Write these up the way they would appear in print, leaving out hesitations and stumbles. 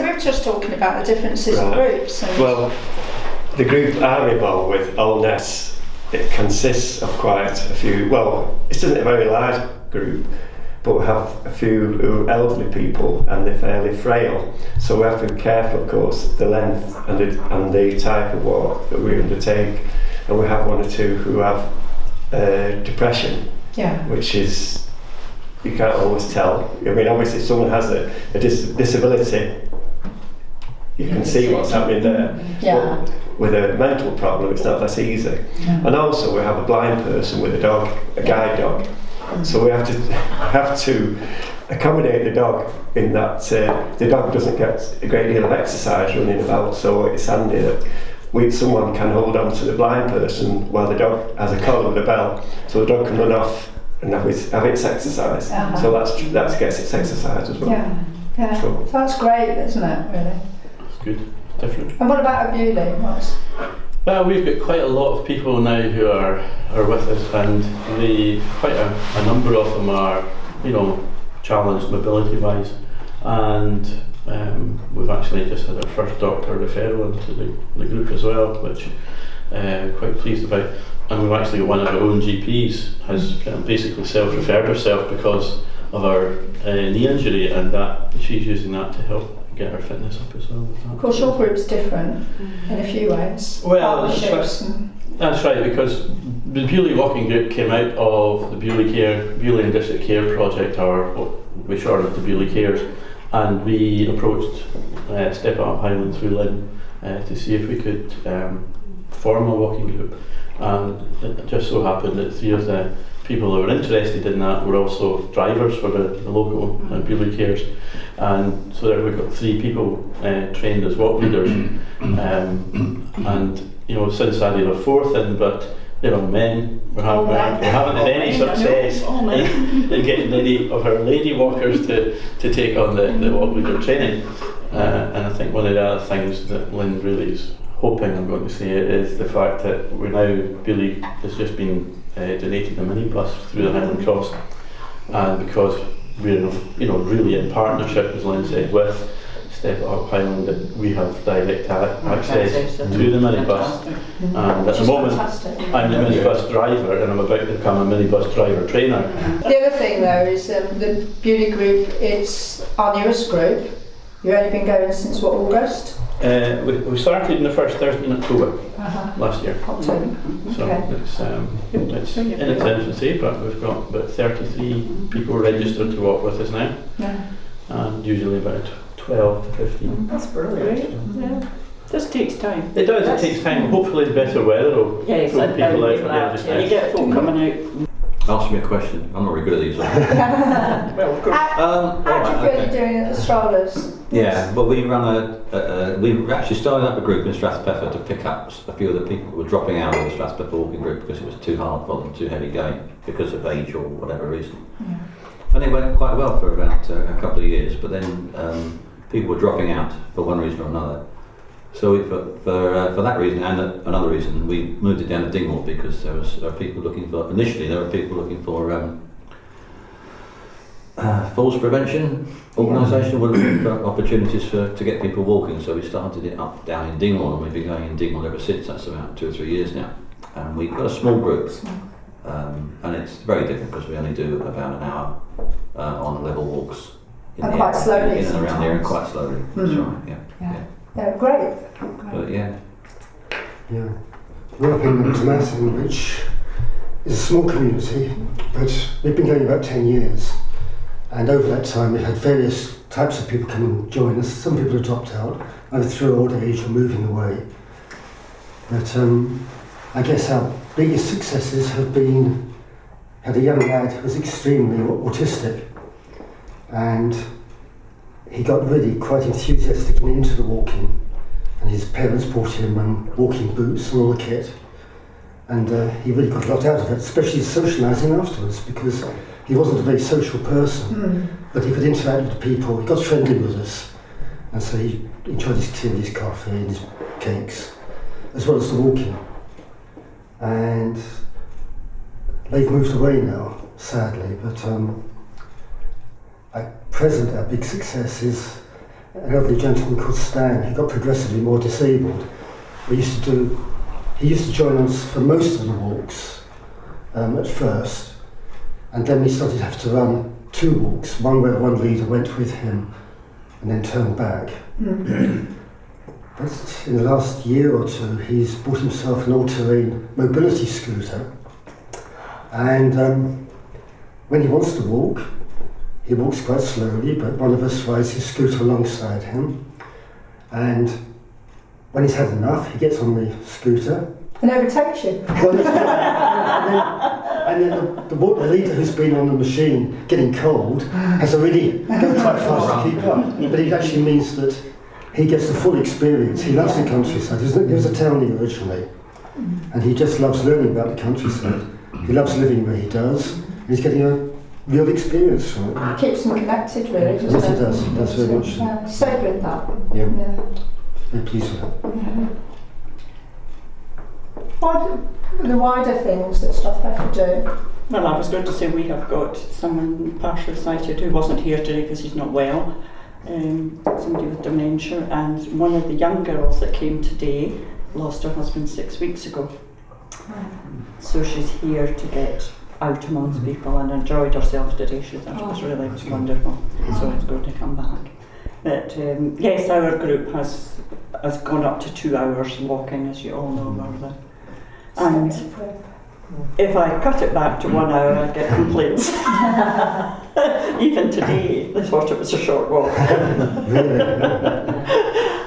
we were just talking about the differences in groups. And well, the group I'm involved with, Old Ness, it consists of quite a few. Well, it isn't a very large group, but we have a few who are elderly people and they're fairly frail. So we have to be careful, of course, the length and the type of walk that we undertake. And we have one or two who have depression, which is, you can't always tell. I mean, obviously, if someone has a disability, you can see what's happening there. But with a mental problem, it's not that easy. And also, we have a blind person with a dog, a guide dog. So we have to accommodate the dog in that the dog doesn't get a great deal of exercise running about. So it's handy that someone can hold on to the blind person while the dog has a collar with a bell, so the dog can run off and have its exercise. So that gets its exercise as well. So that's great, isn't it? Really. It's good. Different. And what about Bewley? Well, we've got quite a lot of people now who are with us, and quite a number of them are, challenged mobility-wise, and we've actually just had our first doctor referral into the group as well, which quite pleased about. And we've actually got one of our own GPs has basically self-referred herself because of our knee injury, and that she's using that to help get her fitness up as well. Of course, your group's different in a few ways. Well, that's right, because the Bewley Walking Group came out of the Bewley and District Care project, or what we shortened to Bewley Cares, and we approached Step Up Highland through Lynn to see if we could form a walking group. And it just so happened that three of the people who were interested in that were also drivers for the local Bewley Cares, and so there we've got three people trained as walk leaders, and since added a fourth in, but men, we haven't had any success in getting any of our lady walkers to take on the walk leader training, and I think one of the other things that Lynn really is hoping, I'm going to say, is the fact that we're now, Bewley has just been donated a minibus through the Highland Cross, and because we're really in partnership, as Lynn said, with Step Up Highland, that we have direct access to the minibus, and at the moment I'm the minibus driver and I'm about to become a minibus driver trainer. The other thing though is the Bewley group, it's our newest group. You've only been going since August? We started in the first Thursday in October last year. October. So it's in its infancy, but we've got about 33 people registered to walk with us now, and usually about 12 to 15. That's brilliant. Yeah. This takes time. It does, it takes time. Hopefully the better weather will pull people out from there just now. You get folk coming out. Ask me a question. I'm not very good at these. Well, of course. How do you feel you're doing at the strollers? Yeah, well, we run we actually started up a group in Strathpeffer to pick up a few of the people who were dropping out of the Strathpeffer walking group because it was too hard for them, too heavy going, because of age or whatever reason. Yeah. And it went quite well for about a couple of years, but then people were dropping out for one reason or another. So for that reason and another reason, we moved it down to Dingwall because there were people looking for falls prevention organisation were looking for opportunities to get people walking. So we started it up down in Dingwall, and we've been going in Dingwall ever since. That's about 2 or 3 years now, and we've got a small group, and it's very different because we only do about an hour on level walks. Quite slowly. In and around there, and quite slowly. That's right. Yeah, great. But yeah. We're up in Dunfermline, which is a small community, but we've been going about 10 years, and over that time we've had various types of people come and join us. Some people have dropped out, either through old age or moving away. But I guess our biggest successes have been, had a young lad who was extremely autistic, and he got really quite enthusiastically into the walking, and his parents bought him walking boots and all the kit, and he really got a lot out of it, especially socialising afterwards, because he wasn't a very social person, but he could interact with people. He got friendly with us, and so he enjoyed his tea and his coffee and his cakes, as well as the walking. And they've moved away now, sadly, but at present our big success is an elderly gentleman called Stan, who got progressively more disabled. He used to join us for most of the walks at first, and then we started to have to run 2 walks, one where one leader went with him and then turned back. But in the last year or 2, he's bought himself an all-terrain mobility scooter, and when he wants to walk, he walks quite slowly, but one of us rides his scooter alongside him, and when he's had enough, he gets on the scooter. And overtakes you. And then the leader who's been on the machine getting cold has to really go quite fast to keep up. But it actually means that he gets the full experience. He loves the countryside. He was a townie originally, and he just loves learning about the countryside. He loves living where he does, and he's getting a real experience from it. It keeps them connected, really, doesn't Yes, it does. It does very much. Yeah, so good, that. Yeah, Yeah. very pleased with that. What are the wider things that Strathpeffer do? Well, I was going to say we have got someone partially sighted who wasn't here today because he's not well, somebody with dementia, and one of the young girls that came today lost her husband 6 weeks ago. So she's here to get out amongst people and enjoyed herself today. She thought it was really wonderful, so it's going to come back. But yes, our group has gone up to 2 hours walking, as you all know, Martha. And if I cut it back to 1 hour, I'd get complaints. Even today, they thought it was a short walk.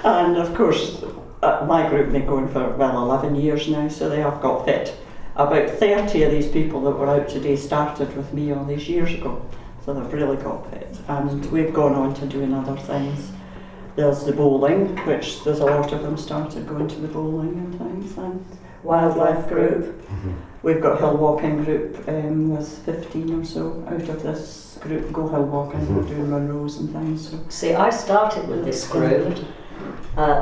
And of course, my group have been going for, 11 years now, so they have got fit. About 30 of these people that were out today started with me all these years ago, so they've really got fit. And we've gone on to doing other things. There's the bowling, which there's a lot of them started going to the bowling and things, and wildlife group. We've got hill walking group, there's 15 or so out of this group go hill walking, we're doing Munros and things. So. See, I started with this group,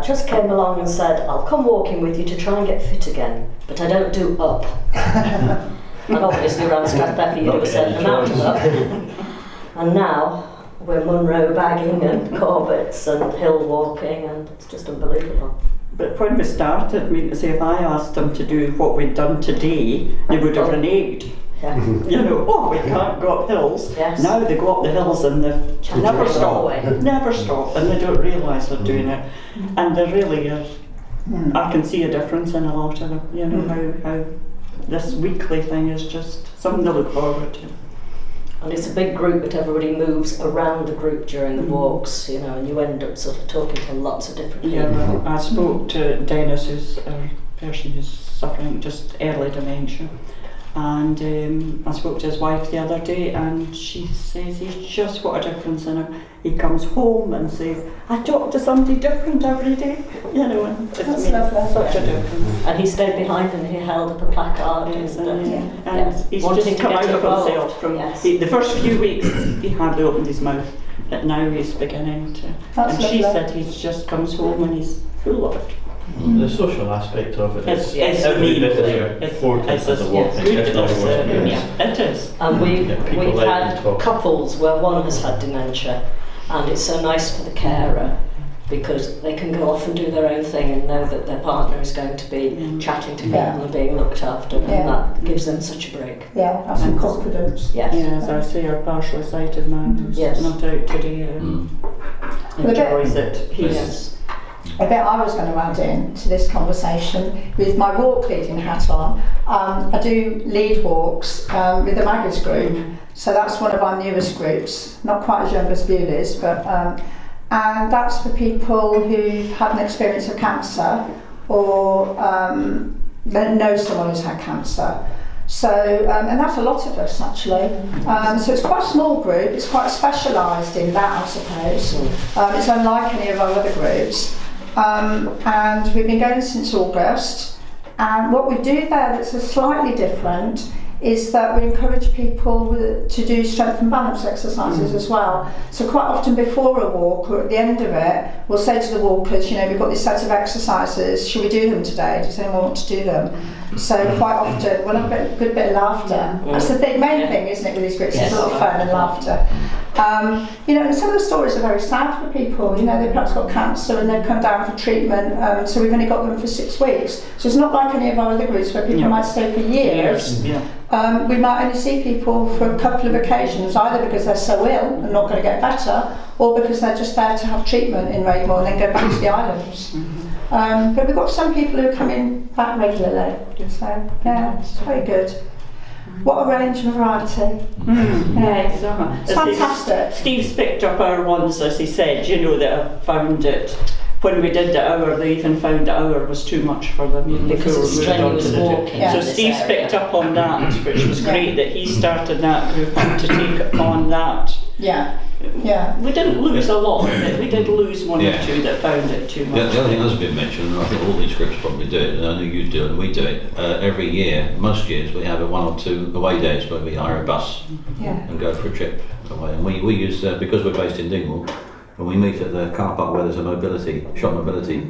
just came along and said, I'll come walking with you to try and get fit again, but I don't do up. And obviously around Strathpeffer you do a certain amount of up. And now we're Munro bagging and Corbetts and hill walking, and it's just unbelievable. But when we started, I mean, say if I asked them to do what we'd done today, they would have reneged. Yeah. You know, we can't go up hills. Yes. Now they go up the hills and they never stop, and they don't realise they're doing it. And there really is. I can see a difference in a lot of them. You know how this weekly thing is just something to look forward to. And it's a big group, but everybody moves around the group during the walks, you know, and you end up sort of talking to lots of different people. Yeah, well, I spoke to Dennis, who's a person who's suffering just early dementia, and I spoke to his wife the other day, and she says he's just what a difference in him. He comes home and says, I talk to somebody different every day, you know, and it's made such a difference. And he stayed behind and he held up a placard. Yes, and he's wanting just to come get out of involved. himself. From Yes. the first few weeks he hardly opened his mouth, but now he's beginning to. That's and she lovely. said he just comes home and he's full of it. The social aspect of it is It's every bit it's important as the walking. good. If everyone's doing it. Yeah, it is. And People we've like had to talk. couples where one has had dementia, and it's so nice for the carer because they can go off and do their own thing and know that their partner is going to be chatting to people and being looked after, and that gives them such a break. Yeah, have some confidence. Yes. Yeah, as I say, our partially sighted man who's not out today enjoys it. Yes. A bit I was going to add in to this conversation with my walk leading hat on. I do lead walks with the Maggers group, so that's one of our newest groups, not quite as young as Bewley's, but and that's for people who've had an experience of cancer or know someone who's had cancer. So, and that's a lot of us actually. So it's quite a small group, it's quite specialised in that, I suppose. It's unlike any of our other groups. And we've been going since August, and what we do there that's slightly different is that we encourage people to do strength and balance exercises as well. So quite often before a walk or at the end of it, we'll say to the walkers, you know, we've got this set of exercises, should we do them today? Does anyone want to do them? So quite often we'll have a good bit of laughter. That's the main thing, isn't it, with these groups, it's a lot of fun and laughter. You know, and some of the stories are very sad for people. You know, they've perhaps got cancer and they've come down for treatment, so we've only got them for 6 weeks. So it's not like any of our other groups where people might stay for years. We might only see people for a couple of occasions, either because they're so ill and not going to get better, or because they're just there to have treatment in Raymore and then go back to the islands. But we've got some people who are coming back regularly, so yeah, it's very good. What a range of variety. Yes, It's fantastic. Steve's picked up our ones, as he said, you know, that have found it. When we did the hour, they even found the hour was too much for them. Because it's strenuous walking. Yeah. So in this Steve's area. picked up on that, which was great that he started that group up to take on that. Yeah, yeah. We didn't lose a lot, but we did lose one or two that found it too The much. other thing that's been mentioned, and I think all these groups probably do it, and I know you do it and we do it, every year, most years, we have 1 or 2 away days where we hire a bus Yeah. and go for a trip away. And we use, because we're based in Dingwall, and we meet at the car park where there's a shop mobility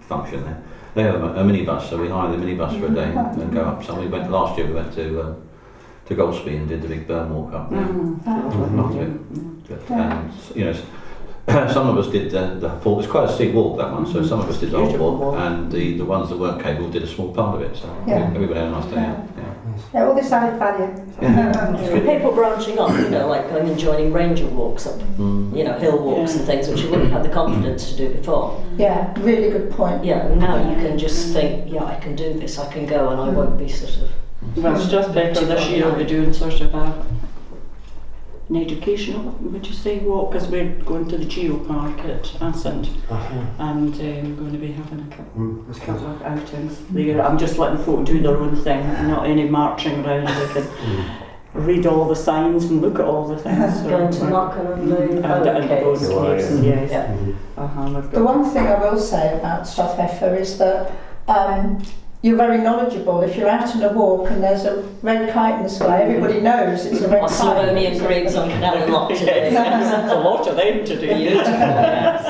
function there. They have a minibus, so we hire the minibus for a day and go up. So last year we went to Golspie and did the big burn walk up there. Loved it. But, and, you know, some of us did the full. It's quite a steep walk, that one. So some of us did the whole walk, and the ones that weren't capable did a small part of it. So everybody had a nice day out. Yeah, all this added value. People branching off, you know, like going and joining ranger walks up, you know, hill walks and things, which you wouldn't have the confidence to do before. Yeah, really good point. Yeah, and now you can just think, yeah, I can do this, I can go, and I won't be sort of. Well, Strathpeffer this year will be doing sort of an educational, would you say, walk, because we're going to the Geo Park at Ascent and going to be having a couple of outings there. I'm just letting folk do their own thing, not any marching around. They can read all the signs and look at all the things. Going to Knockan and the and the caves. caves, yes. Yeah. The one thing I will say about Strathpeffer is that you're very knowledgeable. If you're out on a walk and there's a red kite in the sky, everybody knows it's a red Or kite. Slavonian greens on Canal and Lock today. There's a lot of them to do. Beautiful, yes.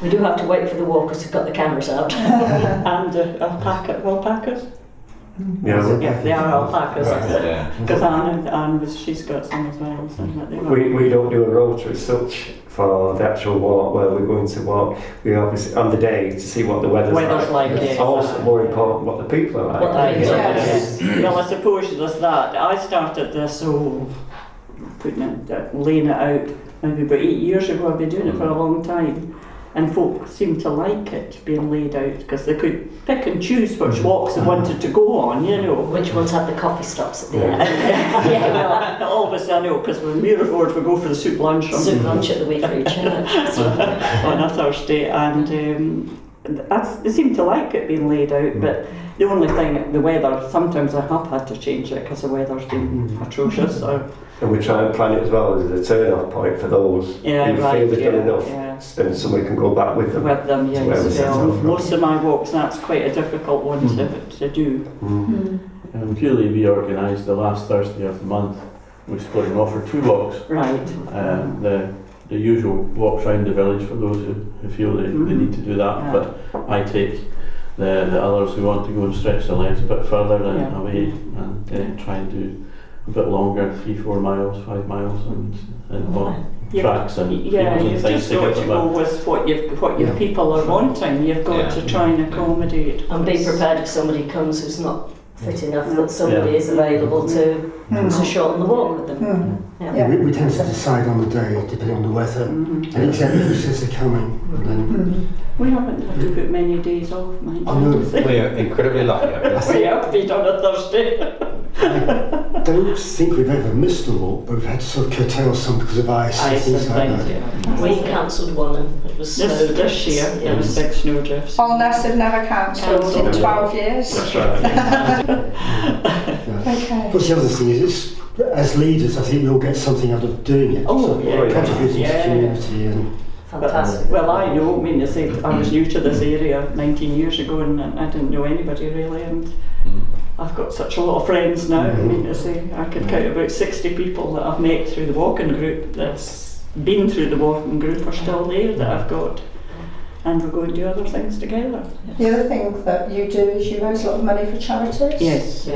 We do have to wait for the walkers to cut the cameras out. And alpacas. Yeah. They are alpacas. Yeah. Because Anne she's got some as well. So that they We don't do a rota as such for the actual walk where we're going to walk. We obviously on the day to see what the weather's like. yes. Also more important what the people are like. What the people are like. Yes. Well, I suppose there's that. I started this laying it out maybe about 8 years ago. I've been doing it for a long time. And folk seemed to like it being laid out because they could pick and choose which walks they wanted to go on, you know. Which ones had the coffee stops at the end? Yeah, well, always I know, because when we're aboard we go for the soup lunch Soup lunch at the Weekly Church. on a Thursday, and they seem to like it being laid out, but the only thing, the weather, sometimes I have had to change it because the weather's been atrocious. And we try and plan it as well as a turn-off point for those who feel they've done enough, and somebody can go back with them. With them, to where we set yes. off from. Most of my walks, that's quite a difficult one to do. And purely we organised the last Thursday of the month. We split them off for 2 walks. Right. The usual walks around the village for those who feel they need to do that. But I take the others who want to go and stretch their legs a bit further away and try and do a bit longer, 3-4 miles, 5 miles, and on tracks and fields and you've things just to got get to them go out. with what your people are wanting. You've got to try and accommodate. And be prepared if somebody comes who's not fit enough that somebody is available to shorten the walk with them. We tend to decide on the day, depending on the weather, and exactly who says they're coming. And then We haven't had to put many days off, mind I know. We are incredibly lucky. We have been on a Thursday. I don't think we've ever missed a walk, but we've had to sort of curtail some because of ice and things like that. We cancelled one and it was This year, there was big snowdrifts. Allness have never cancelled in 12 years. That's right. Okay. But the other thing is, as leaders, I think we all get something out of doing it. Oh, yeah. Contributing to the community and fantastic. Well, I know, I was new to this area 19 years ago and I didn't know anybody really, and I've got such a lot of friends now. I could count about 60 people that I've met through the walking group that's been through the walking group are still there that I've got. And we're going to do other things together. The other thing that you do is you raise a lot of money for charities. Yes.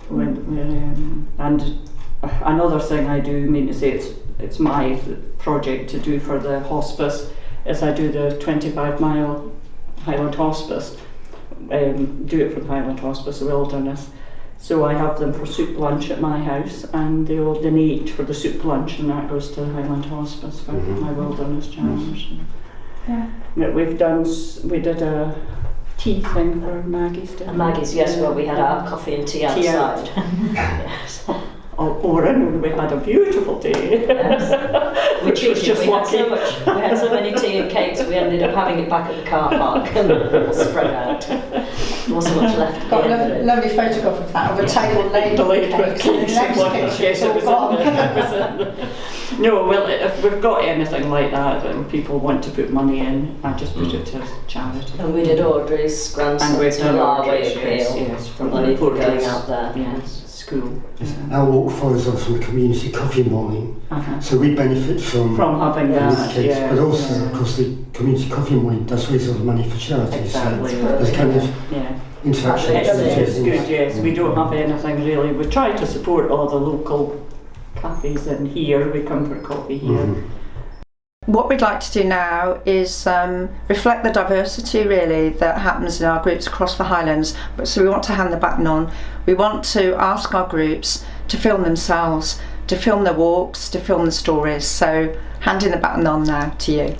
And another thing I do, mean to say it's my project to do for the hospice, is I do the 25-mile Highland Hospice, do it for the Highland Hospice Wilderness. So I have them for soup lunch at my house, and they'll donate for the soup lunch, and that goes to the Highland Hospice for my wilderness challenge. Yeah. We did a tea thing for Maggie's, didn't we? Maggie's, yes, where we had our coffee and tea outside. Yes. Oran, we had a beautiful day. Yes. Which was just we had so many tea and cakes, we ended up having it back at the car park and spread out. There wasn't much left. Got a lovely photograph of that, of a table laid with cakes, and the next picture it's all gone. No, well, if we've got anything like that and people want to put money in, I just put it to charity. And we did Audrey's grandson And we've to done Larway Audrey's, appeal, yes, from money for going out there. Yes, school. Our walk follows on from the community coffee morning, so we benefit from having that, kids, yeah. but also, of course, the community coffee morning does raise a lot of money for charity. Exactly. So there's kind of Yeah. interaction. It's good, yes. We don't have anything really. We try to support all the local cafes in here. We come for coffee here. What we'd like to do now is reflect the diversity really that happens in our groups across the Highlands. So we want to hand the baton on. We want to ask our groups to film themselves, to film their walks, to film the stories. So handing the baton on now to you.